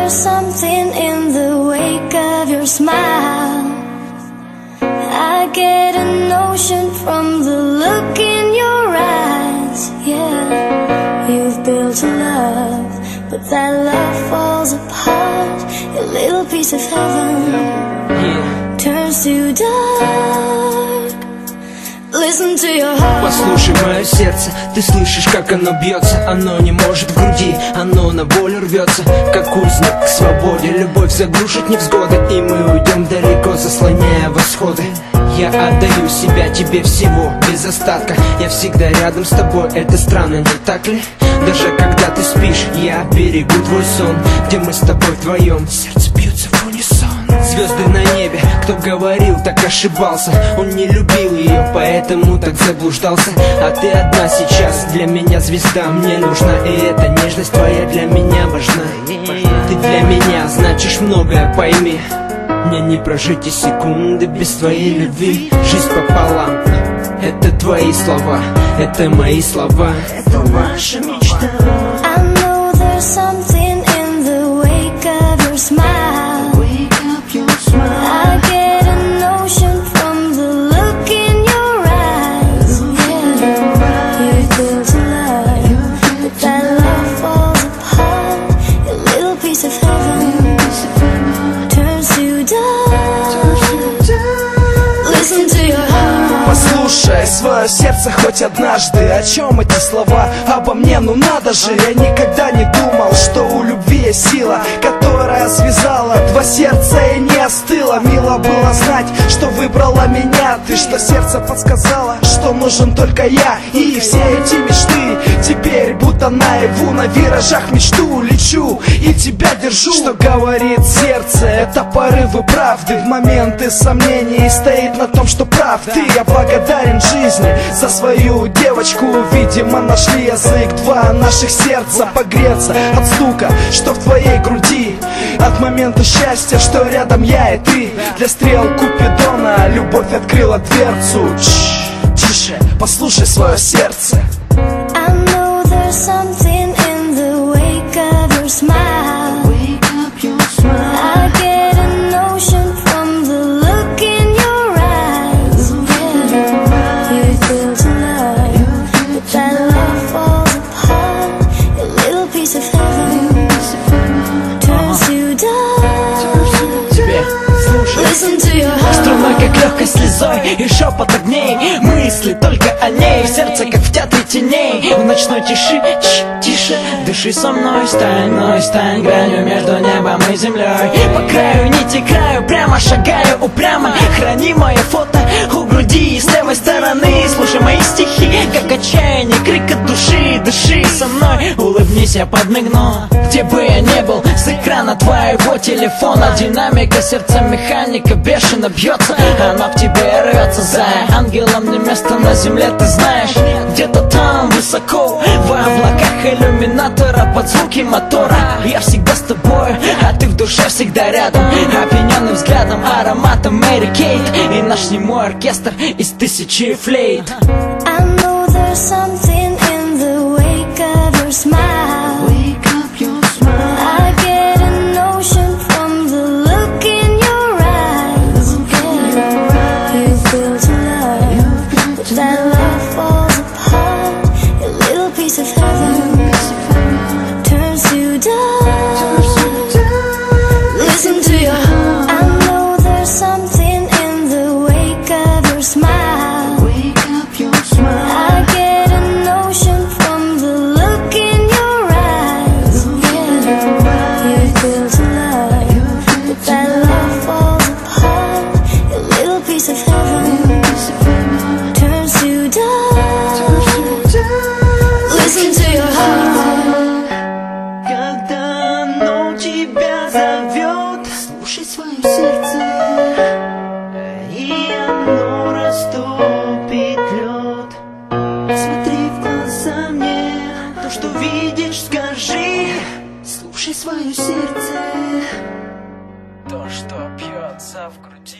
there's something in the wake of your smile. I get a notion from the look in your eyes. Yeah, you've built a love, but that love falls apart. A little piece of heaven turns to dark. Listen to your heart. Послушай мое сердце, ты слышишь, как оно бьется. Оно не может в груди, оно на волю рвется, как узник к свободе. Любовь заглушит невзгоды, и мы уйдем далеко, заслоняя восходы. Я отдаю себя тебе всего, без остатка. Я всегда рядом с тобой, это странно, не так ли? Даже когда ты спишь, я берегу твой сон, где мы с тобой вдвоем, сердце бьется в унисон. Звезды на небе, кто говорил, так ошибался. Он не любил ее, поэтому так заблуждался. А ты одна сейчас, для меня звезда, мне нужна. И эта нежность твоя для меня важна. Ты для меня значишь многое, пойми. Мне не прожить и секунды без твоей любви. Жизнь пополам, это твои слова, это мои слова, это наша мечта. I know there's something in the wake of your smile. I get a notion from the look in your eyes. Yeah, you built a love, but that love falls apart. A little piece of heaven turns to dark. Listen to your heart. Послушай свое сердце хоть однажды. О чем эти слова обо мне? Ну надо же. Я никогда не думал, что у любви есть сила, которая связала два сердца и не остыла. Мило было знать, что выбрала меня ты, что сердце подсказало, что нужен только я. И все эти мечты теперь будто наяву. На виражах мечту лечу и тебя держу. Что говорит сердце? Это порывы правды. В моменты сомнений стоит на том, что прав ты. Я благодарен жизни за свою девочку. Видимо, нашли язык два наших сердца погреться от стука, что в твоей груди, от момента счастья, что рядом я и ты. Для стрел Купидона любовь открыла дверцу. Тише, послушай свое сердце. I know there's something in the wake of your smile. I get a notion from the look in your eyes. Yeah, you built a love, but that love falls apart. A little piece of heaven turns to dark. Listen to your heart. Струной, как легкой слезой и шепот огней. Мысли только о ней, в сердце, как в театре теней. В ночной тиши, тише, дыши со мной. Стань гранью между небом и землей. По краю нити краю, прямо шагаю упрямо. Храни мое фото у груди с левой стороны. Слушай мои стихи, как отчаяние, крик от души. Дыши со мной, улыбнись, я подмигну. Где бы я не был, с экрана твоего телефона динамика, сердца механика бешено бьется. Она к тебе рвется, зая. Ангелам не место на земле, ты знаешь. Где-то там высоко, в облаках иллюминатора, под звуки мотора. Я всегда с тобой, а ты в душе всегда рядом. Опьяненным взглядом, ароматом Мэри Кейт. И наш немой оркестр из тысячи флейт. I know there's something in the wake of your smile. I get a notion from the look in your eyes. Yeah, you built a love, but that love falls apart. A little piece of heaven turns to dark. Listen to your heart. I know there's something in the wake of your smile. I get a notion from the look in your eyes. Yeah, you built a love, but that love falls apart. A little piece of heaven turns to dark. Listen to your heart. Когда оно тебя зовет, слушай свое сердце, и оно растопит лед. Смотри в глаза мне, то, что видишь, скажи. Слушай свое сердце, то, что бьется в груди.